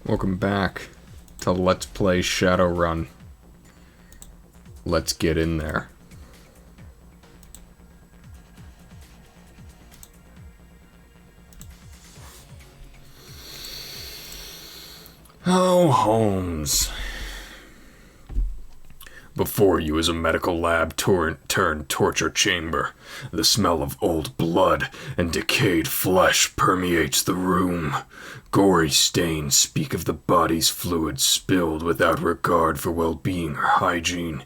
Welcome back to Let's Play Shadowrun. Let's get in there. Oh, Holmes. Before you is a medical lab turned torture chamber. The smell of old blood and decayed flesh permeates the room. Gory stains speak of the body's fluids spilled without regard for well-being or hygiene.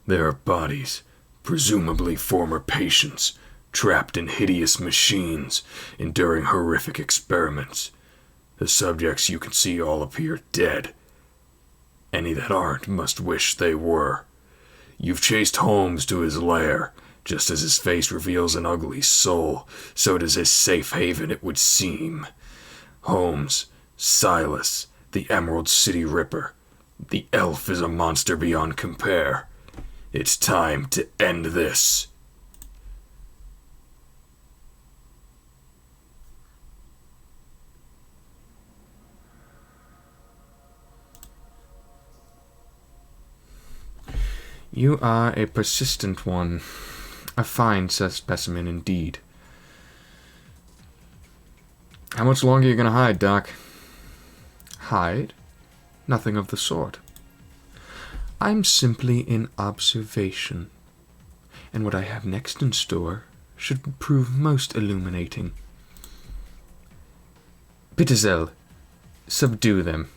There are bodies, presumably former patients, trapped in hideous machines, enduring horrific experiments. The subjects you can see all appear dead. Any that aren't must wish they were. You've chased Holmes to his lair. Just as his face reveals an ugly soul, so does his safe haven, it would seem. Holmes, Silas, the Emerald City Ripper. The elf is a monster beyond compare. It's time to end this. You are a persistent one. A fine specimen indeed. How much longer are you gonna hide, Doc? Hide? Nothing of the sort. I'm simply in observation, and what I have next in store should prove most illuminating. Pitzel, subdue them.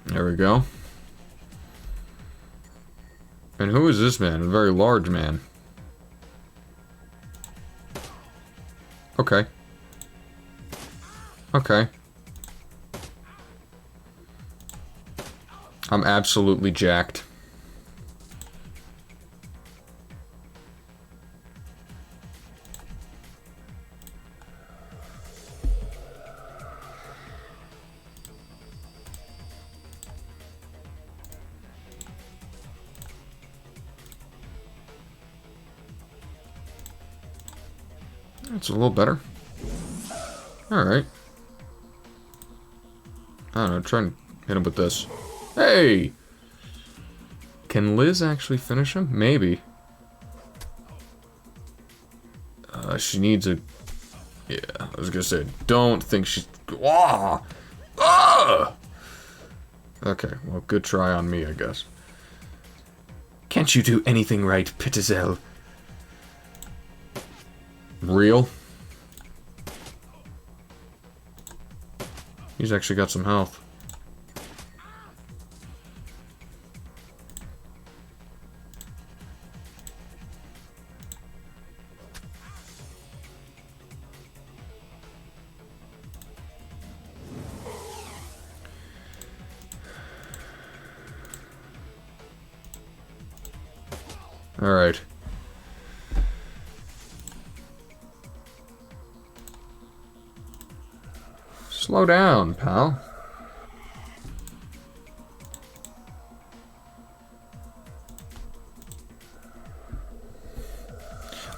There we go. And who is this man? A very large man. Okay. Okay. I'm absolutely jacked. That's a little better. Alright. I don't know, try and hit him with this. Hey! Can Liz actually finish him? Maybe. She needs a... Yeah, I was gonna say, don't think she's... Ah! Ah! Okay, well, good try on me, I guess. Can't you do anything right, Pitzel? Real? He's actually got some health. All right. Slow down, pal.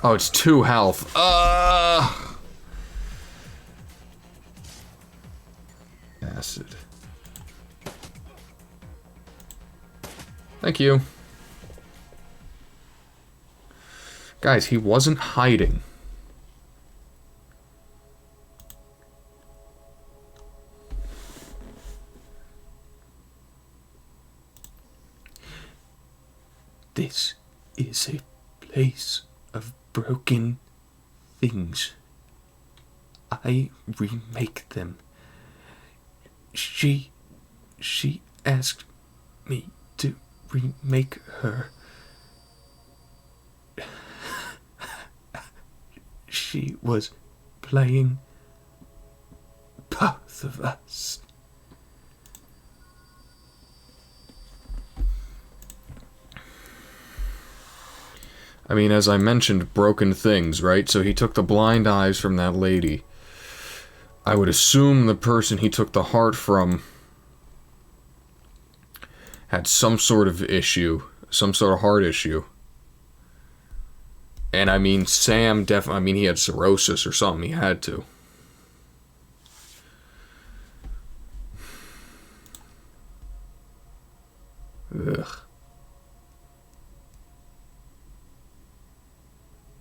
Oh, it's 2 health. Acid. Thank you. Guys, he wasn't hiding. This is a place of broken things. I remake them. She asked me to remake her. She was playing both of us. I mean, as I mentioned, broken things, right? So he took the blind eyes from that lady. I would assume the person he took the heart from had some sort of issue, some sort of heart issue. And I mean, Sam definitely, he had cirrhosis or something, he had to. Ugh.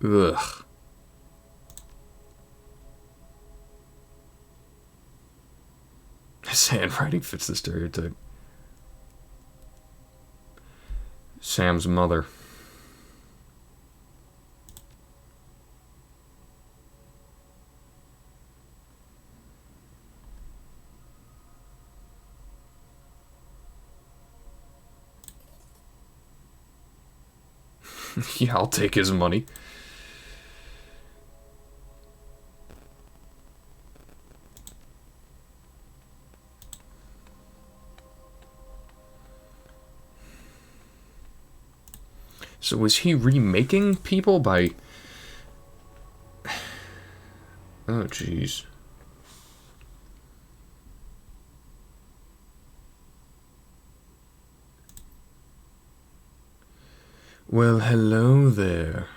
Ugh. His handwriting fits the stereotype. Sam's mother. Yeah, I'll take his money. So was he remaking people by... Oh, jeez. Well, hello there.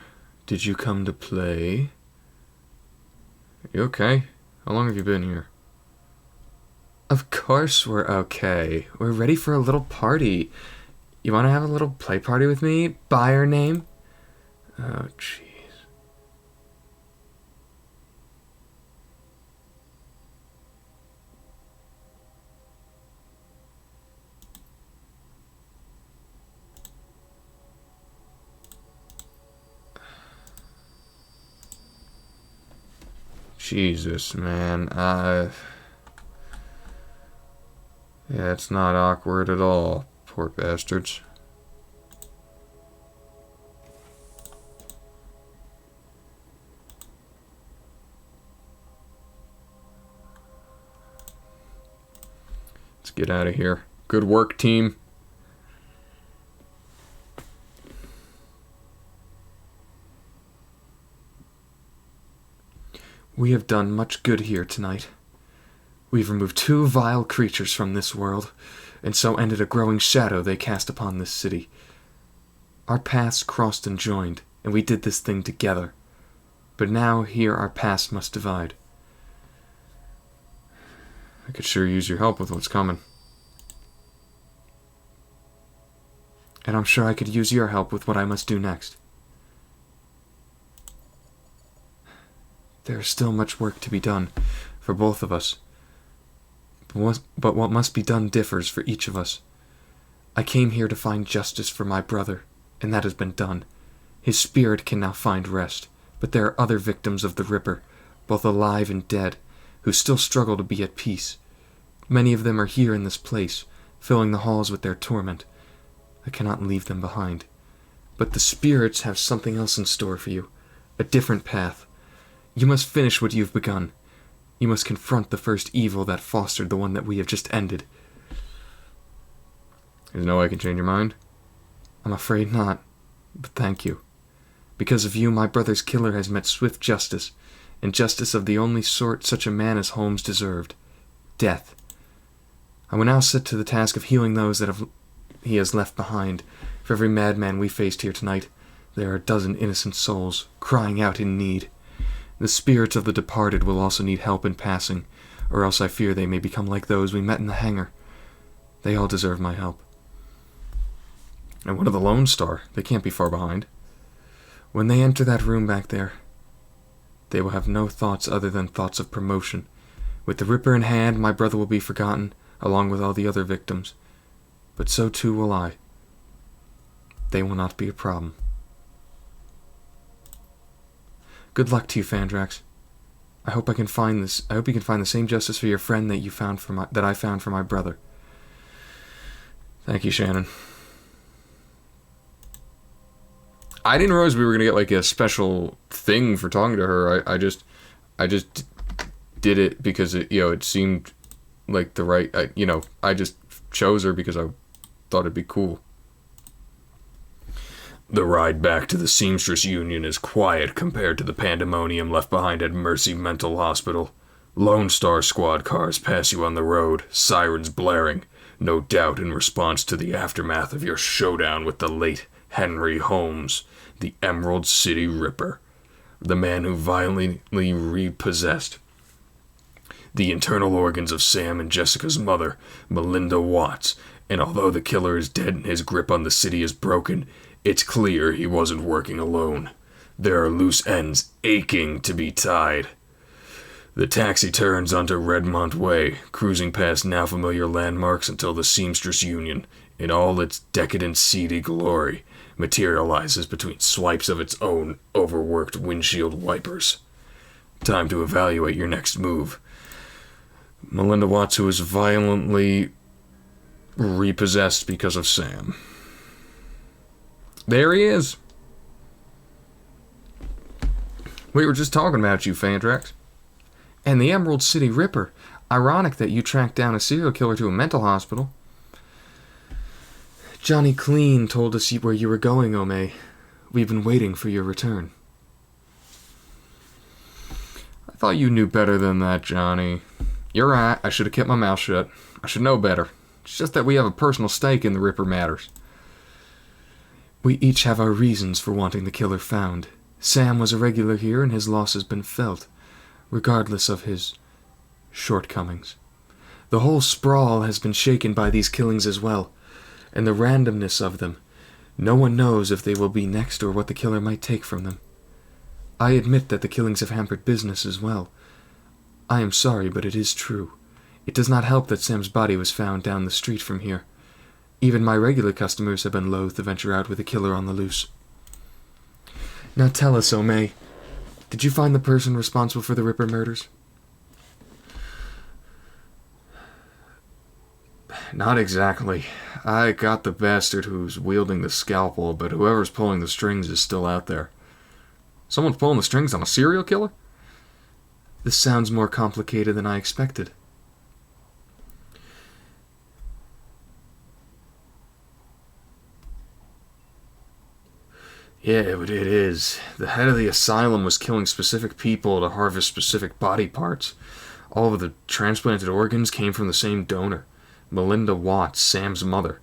Did you come to play? You okay? How long have you been here? Of course we're okay. We're ready for a little party. You want to have a little play party with me? By our name? Oh, jeez. Jesus, man. Yeah, it's not awkward at all. Poor bastards. Let's get out of here. Good work, team. We have done much good here tonight. We've removed 2 vile creatures from this world, and so ended a growing shadow they cast upon this city. Our paths crossed and joined, and we did this thing together. But now here our paths must divide. I could sure use your help with what's coming. And I'm sure I could use your help with what I must do next. There is still much work to be done for both of us. But what must be done differs for each of us. I came here to find justice for my brother, and that has been done. His spirit can now find rest, but there are other victims of the Ripper, both alive and dead, who still struggle to be at peace. Many of them are here in this place, filling the halls with their torment. I cannot leave them behind. But the spirits have something else in store for you, a different path. You must finish what you've begun. You must confront the first evil that fostered the one that we have just ended. There's no way I can change your mind? I'm afraid not, but thank you. Because of you, my brother's killer has met swift justice, and justice of the only sort such a man as Holmes deserved. Death. I will now set to the task of healing those that he has left behind. For every madman we faced here tonight, there are a dozen innocent souls, crying out in need. The spirits of the departed will also need help in passing, or else I fear they may become like those we met in the hangar. They all deserve my help. And what of the Lone Star? They can't be far behind. When they enter that room back there, they will have no thoughts other than thoughts of promotion. With the Ripper in hand, my brother will be forgotten, along with all the other victims. But so too will I. They will not be a problem. Good luck to you, Fandrax. I hope you can find the same justice for your friend that I found for my brother. Thank you, Shannon. I didn't realize we were gonna get like a special thing for talking to her. I just did it because it seemed like the right. I just chose her because I thought it'd be cool. The ride back to the Seamstress Union is quiet compared to the pandemonium left behind at Mercy Mental Hospital. Lone Star Squad cars pass you on the road, sirens blaring, no doubt in response to the aftermath of your showdown with the late Henry Holmes, the Emerald City Ripper, the man who violently repossessed the internal organs of Sam and Jessica's mother, Melinda Watts, and although the killer is dead and his grip on the city is broken, it's clear he wasn't working alone. There are loose ends aching to be tied. The taxi turns onto Redmont Way, cruising past now familiar landmarks until the Seamstress Union, in all its decadent seedy glory, materializes between swipes of its own overworked windshield wipers. Time to evaluate your next move. Melinda Watts, who is violently repossessed because of Sam. There he is. We were just talking about you, Fandrax. And the Emerald City Ripper. Ironic that you tracked down a serial killer to a mental hospital. Johnny Clean told us where you were going, Omei. We've been waiting for your return. I thought you knew better than that, Johnny. You're right, I should have kept my mouth shut. I should know better. It's just that we have a personal stake in the Ripper matters. We each have our reasons for wanting the killer found. Sam was a regular here and his loss has been felt, regardless of his shortcomings. The whole sprawl has been shaken by these killings as well, and the randomness of them. No one knows if they will be next or what the killer might take from them. I admit that the killings have hampered business as well. I am sorry, but it is true. It does not help that Sam's body was found down the street from here. Even my regular customers have been loath to venture out with a killer on the loose. Now tell us, Omei, did you find the person responsible for the Ripper murders? Not exactly. I got the bastard who's wielding the scalpel, but whoever's pulling the strings is still out there. Someone's pulling the strings on a serial killer? This sounds more complicated than I expected. Yeah, but it is. The head of the asylum was killing specific people to harvest specific body parts. All of the transplanted organs came from the same donor, Melinda Watts, Sam's mother.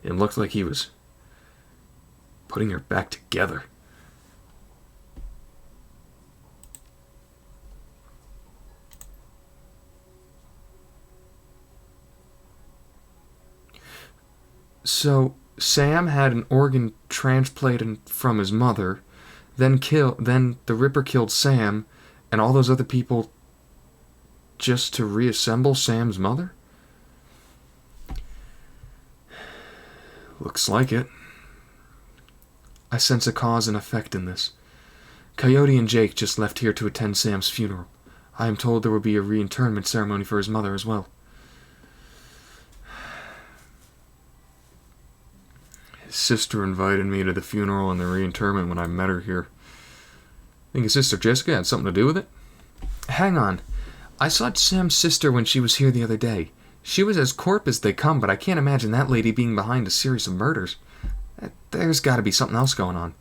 It looked like he was putting her back together. So, Sam had an organ transplanted from his mother, then the Ripper killed Sam, and all those other people just to reassemble Sam's mother? Looks like it. I sense a cause and effect in this. Coyote and Jake just left here to attend Sam's funeral. I am told there will be a reinterment ceremony for his mother as well. His sister invited me to the funeral and the reinterment when I met her here. Think his sister Jessica had something to do with it? Hang on. I saw Sam's sister when she was here the other day. She was as corp as they come, but I can't imagine that lady being behind a series of murders. There's got to be something else going on.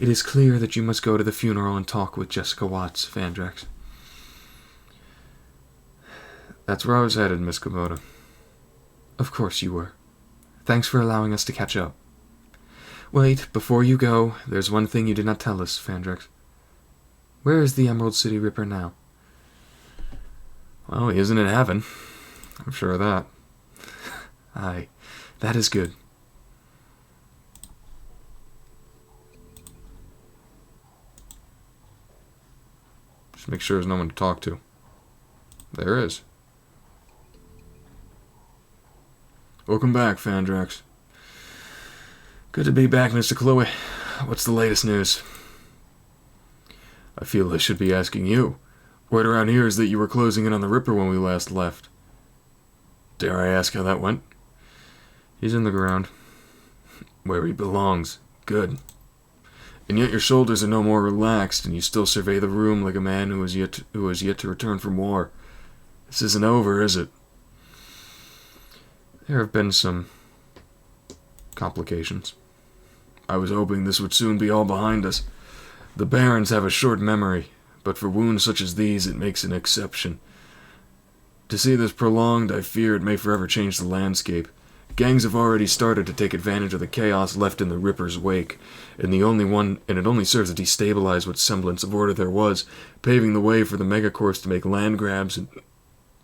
It is clear that you must go to the funeral and talk with Jessica Watts, Fandrax. That's where I was headed, Miss Kubota. Of course you were. Thanks for allowing us to catch up. Wait, before you go, there's one thing you did not tell us, Fandrax. Where is the Emerald City Ripper now? Well, he isn't in heaven. I'm sure of that. Aye, that is good. Just make sure there's no one to talk to. There is. Welcome back, Fandrax. Good to be back, Mr. Chloe. What's the latest news? I feel I should be asking you. Word around here is that you were closing in on the Ripper when we last left. Dare I ask how that went? He's in the ground. Where he belongs. Good. And yet your shoulders are no more relaxed, and you still survey the room like a man who has yet to return from war. This isn't over, is it? There have been some complications. I was hoping this would soon be all behind us. The Barons have a short memory, but for wounds such as these, it makes an exception. To see this prolonged, I fear it may forever change the landscape. Gangs have already started to take advantage of the chaos left in the Ripper's wake, and it only serves to destabilize what semblance of order there was, paving the way for the megacorps to make land grabs and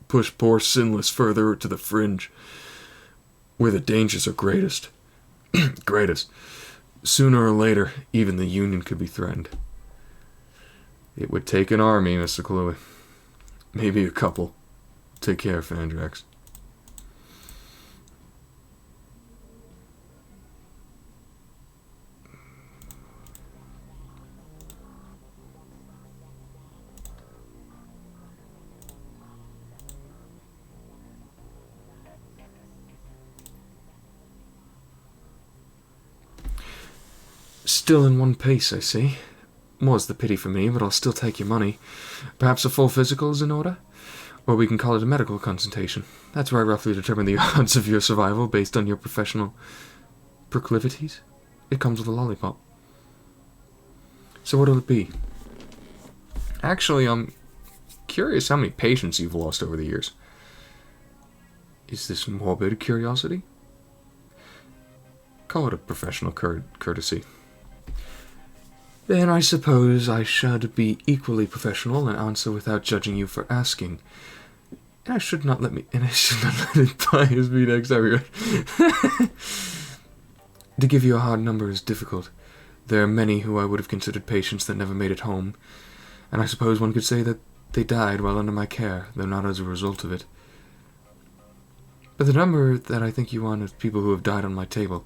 push poor Sinless further to the fringe, where the dangers are greatest. Greatest. Sooner or later, even the Union could be threatened. It would take an army, Mr. Cluey. Maybe a couple. Take care, Fandrax. Still in one piece, I see. More's the pity for me, but I'll still take your money. Perhaps a full physical is in order? Or we can call it a medical consultation. That's where I roughly determine the odds of your survival based on your professional proclivities. It comes with a lollipop. So what'll it be? Actually, I'm curious how many patients you've lost over the years. Is this morbid curiosity? Call it a professional courtesy. Then I suppose I should be equally professional and answer without judging you for asking. And I should not let it bias me next time. To give you a hard number is difficult. There are many who I would have considered patients that never made it home, and I suppose one could say that they died while under my care, though not as a result of it. But the number that I think you want is people who have died on my table.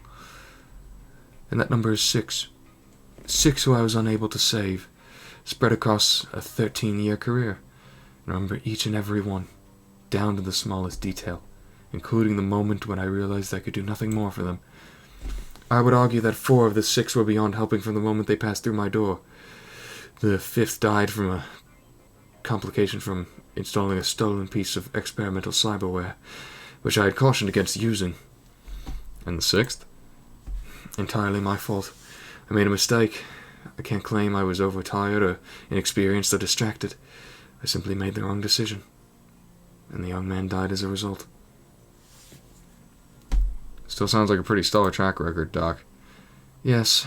And that number is 6. 6 who I was unable to save, spread across a 13-year career. And I remember each and every one, down to the smallest detail, including the moment when I realized I could do nothing more for them. I would argue that 4 of the 6 were beyond helping from the moment they passed through my door. The 5th died from a complication from installing a stolen piece of experimental cyberware, which I had cautioned against using. And the 6th? Entirely my fault. I made a mistake. I can't claim I was overtired or inexperienced or distracted. I simply made the wrong decision. And the young man died as a result. Still sounds like a pretty stellar track record, Doc. Yes.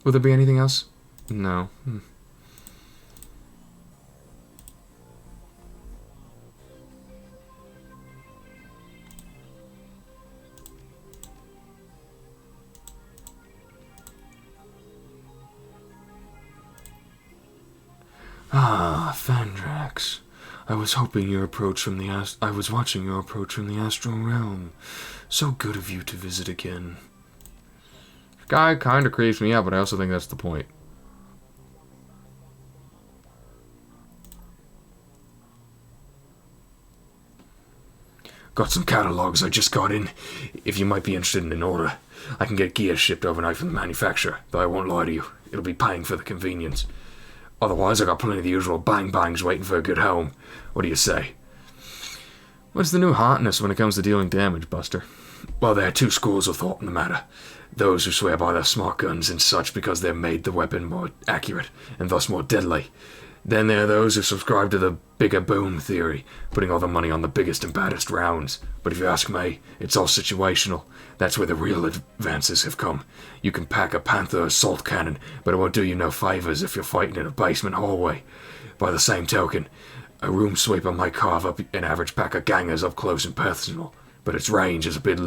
Will there be anything else? No. Ah, Fandrax. I was watching your approach from the astral realm. So good of you to visit again. This guy kinda creeps me out, but I also think that's the point. Got some catalogs I just got in, if you might be interested in an order. I can get gear shipped overnight from the manufacturer, though I won't lie to you, it'll be paying for the convenience. Otherwise, I got plenty of the usual bang-bangs waiting for a good home. What do you say? What's the new hotness when it comes to dealing damage, Buster? Well, there are 2 schools of thought in the matter. Those who swear by their smart guns and such because they've made the weapon more accurate, and thus more deadly. Then there are those who subscribe to the bigger boom theory, putting all the money on the biggest and baddest rounds. But if you ask me, it's all situational. That's where the real advances have come. You can pack a Panther assault cannon, but it won't do you no favours if you're fighting in a basement hallway. By the same token, a room sweeper might carve up an average pack of gangers up close and personal, but its range is a big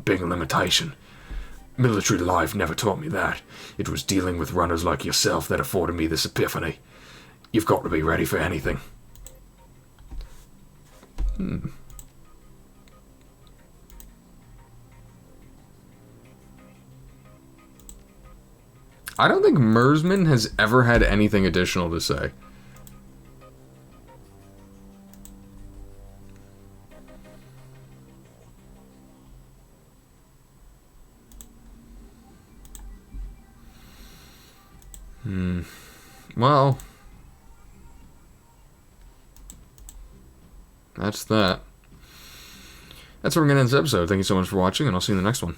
limitation. Military life never taught me that. It was dealing with runners like yourself that afforded me this epiphany. You've got to be ready for anything. I don't think Mersman has ever had anything additional to say. Well, that's that. That's where we're going to end this episode. Thank you so much for watching, and I'll see you in the next one.